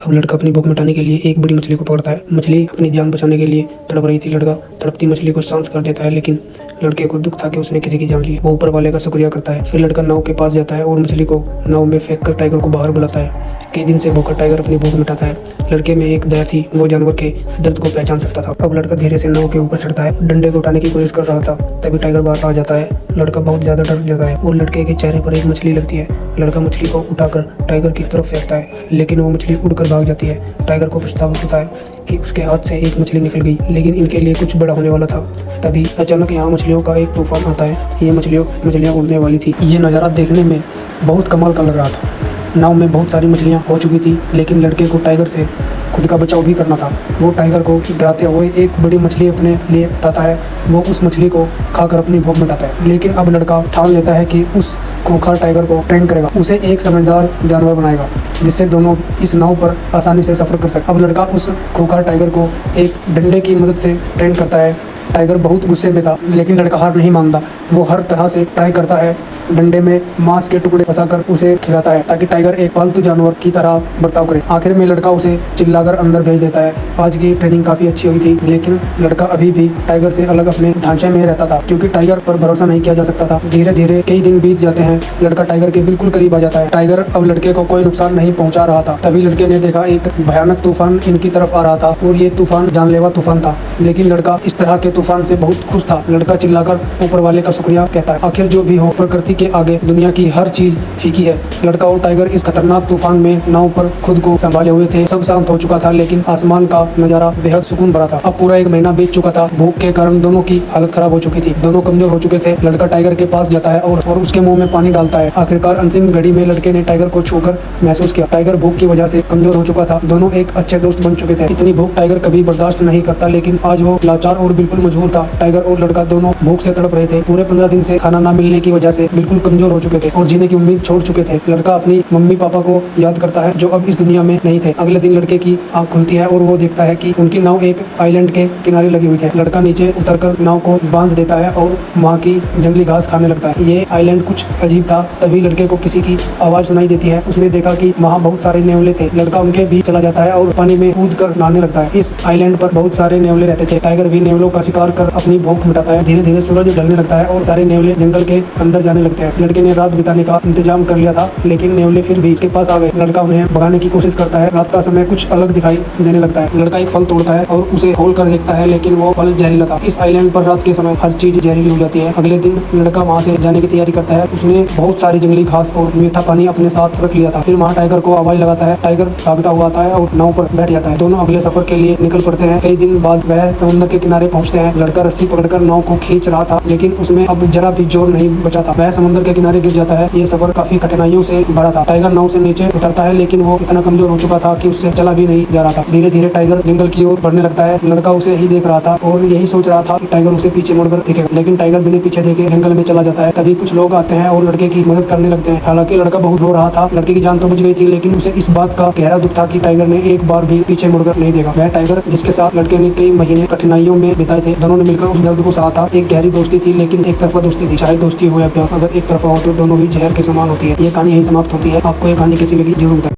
अब लड़का अपनी भूख मिटाने के लिए एक बड़ी मछली को पकड़ता है। मछली अपनी जान बचाने के लिए तड़प रही थी। लड़का तड़पती मछली को शांत कर देता है, लेकिन लड़के को दुख था कि उसने किसी की जान ली। वो ऊपर वाले का शुक्रिया करता है। फिर लड़का नाव के पास जाता है और मछली को नाव में फेंक कर टाइगर को बाहर बुलाता है। कई दिन से भूखा टाइगर अपनी भूख मिटाता है। लड़के में एक दया थी, वो जानवर के दर्द को पहचान सकता था। अब लड़का धीरे से नाव के ऊपर चढ़ता है, डंडे को उठाने की कोशिश कर रहा था। तभी टाइगर बाहर आ जाता है। लड़का बहुत ज्यादा डर जाता है और लड़के के चेहरे पर एक मछली लगती है। लड़का मछली को उठाकर टाइगर की तरफ फेंकता है, लेकिन वो मछली उड़कर भाग जाती है। टाइगर को पछतावा होता है कि उसके हाथ से एक मछली निकल गई, लेकिन इनके लिए कुछ बड़ा होने वाला था। तभी अचानक यहाँ मछलियों का एक तूफान आता है। ये मछलियाँ उड़ने वाली थी। ये नज़ारा देखने में बहुत कमाल का लग रहा था। नाव में बहुत सारी मछलियाँ हो चुकी थी, लेकिन लड़के को टाइगर से खुद का बचाव भी करना था। वो टाइगर को डराते हुए एक बड़ी मछली अपने लिए उठाता है। वो उस मछली को खाकर अपनी भूख मिटाता है, लेकिन अब लड़का ठान लेता है कि उस खूंखार टाइगर को ट्रेन करेगा, उसे एक समझदार जानवर बनाएगा, जिससे दोनों इस नाव पर आसानी से सफर कर सके। अब लड़का उस खूंखार टाइगर को एक डंडे की मदद से ट्रेन करता है। टाइगर बहुत गुस्से में था, लेकिन लड़का हार नहीं मानता। वो हर तरह से ट्राई करता है। डंडे में मांस के टुकड़े फंसाकर उसे खिलाता है, ताकि टाइगर एक पालतू जानवर की तरह बर्ताव करे। आखिर में लड़का उसे चिल्लाकर अंदर भेज देता है। आज की ट्रेनिंग काफी अच्छी हुई थी, लेकिन लड़का अभी भी टाइगर से अलग अपने ढांचे में रहता था, क्योंकि टाइगर पर भरोसा नहीं किया जा सकता था। धीरे धीरे कई दिन बीत जाते हैं। लड़का टाइगर के बिल्कुल करीब आ जाता है। टाइगर अब लड़के को कोई नुकसान नहीं पहुंचा रहा था। तभी लड़के ने देखा एक भयानक तूफान इनकी तरफ आ रहा था, और ये तूफान जानलेवा तूफान था। लेकिन लड़का इस तरह के तूफान से बहुत खुश था। लड़का चिल्लाकर ऊपर वाले का शुक्रिया कहता है। आखिर जो भी हो, प्रकृति के आगे दुनिया की हर चीज फीकी है। लड़का और टाइगर इस खतरनाक तूफान में नाव पर खुद को संभाले हुए थे। सब शांत हो चुका था, लेकिन आसमान का नजारा बेहद सुकून भरा था। अब पूरा एक महीना बीत चुका था। भूख के कारण दोनों की हालत खराब हो चुकी थी। दोनों कमजोर हो चुके थे। लड़का टाइगर के पास जाता है और उसके मुंह में पानी डालता है। आखिरकार अंतिम घड़ी में लड़के ने टाइगर को छूकर महसूस किया। टाइगर भूख की वजह से कमजोर हो चुका था। दोनों एक अच्छे दोस्त बन चुके थे। इतनी भूख टाइगर कभी बर्दाश्त नहीं करता, लेकिन आज वो लाचार और बिल्कुल मजबूर था। टाइगर और लड़का दोनों भूख से तड़प रहे थे। पूरे 15 दिन से खाना न मिलने की वजह से बिल्कुल कमजोर हो चुके थे और जीने की उम्मीद छोड़ चुके थे। लड़का अपनी मम्मी पापा को याद करता है, जो अब इस दुनिया में नहीं थे। अगले दिन लड़के की आंख खुलती है और वो देखता है कि उनकी नाव एक आइलैंड के किनारे लगी हुई है। लड़का नीचे उतरकर नाव को बांध देता है और वहाँ की जंगली घास खाने लगता है। ये आइलैंड कुछ अजीब था। तभी लड़के को किसी की आवाज सुनाई देती है। उसने देखा कि वहाँ बहुत सारे नेवले थे। लड़का उनके बीच चला जाता है और पानी में कूद कर नहाने लगता है। इस आइलैंड पर बहुत सारे नेवले रहते थे। टाइगर भी नेवलों का शिकार कर अपनी भूख मिटाता है। धीरे धीरे सूरज ढलने लगता है और सारे नेवले जंगल के अंदर जाने लगते हैं। लड़के ने रात बिताने का इंतजाम कर लिया था, लेकिन नेवले फिर भी उसके पास आ गए। लड़का उन्हें भगाने की कोशिश करता है। रात का समय कुछ अलग दिखाई देने लगता है। लड़का एक फल तोड़ता है और उसे खोल कर देखता है, लेकिन वो फल जहरीला था। इस आइलैंड पर रात के समय हर चीज जहरीली हो जाती है। अगले दिन लड़का वहाँ से जाने की तैयारी करता है। उसने बहुत सारी जंगली घास और मीठा पानी अपने साथ रख लिया था। फिर वहाँ टाइगर को आवाज लगाता है। टाइगर भागता हुआ आता है और नाव पर बैठ जाता है। दोनों अगले सफर के लिए निकल पड़ते हैं। कई दिन बाद वह समुद्र के किनारे पहुँचते हैं। लड़का रस्सी पकड़कर नाव को खींच रहा था, लेकिन उसमें अब जरा भी जोर नहीं बचा था। वह समुद्र के किनारे गिर जाता है। ये सफर काफी कठिनाइयों से भरा था। टाइगर नाव से नीचे उतरता है, लेकिन वो इतना कमजोर हो चुका था कि उससे चला भी नहीं जा रहा था। धीरे धीरे टाइगर जंगल की ओर बढ़ने लगता है। लड़का उसे ही देख रहा था और यही सोच रहा था कि टाइगर उसे पीछे मुड़कर दिखेगा, लेकिन टाइगर बिना पीछे देखे जंगल में चला जाता है। तभी कुछ लोग आते हैं और लड़के की मदद करने लगते हैं। हालांकि लड़का बहुत रो रहा था। लड़के की जान तो बच गई थी, लेकिन उसे इस बात का गहरा दुख था कि टाइगर ने एक बार भी पीछे मुड़कर नहीं देखा। वह टाइगर जिसके साथ लड़के ने कई महीने कठिनाइयों में बिताए थे, दोनों ने मिलकर उस दर्द को सहा था। एक गहरी दोस्ती थी, लेकिन एक तरफा दोस्ती थी। चाहे दोस्ती हो या प्यार, अगर एक तरफा हो तो दोनों ही जहर के समान होती है। ये कहानी यही समाप्त होती है। आपको ये कहानी कैसी लगी जरूर बताएं।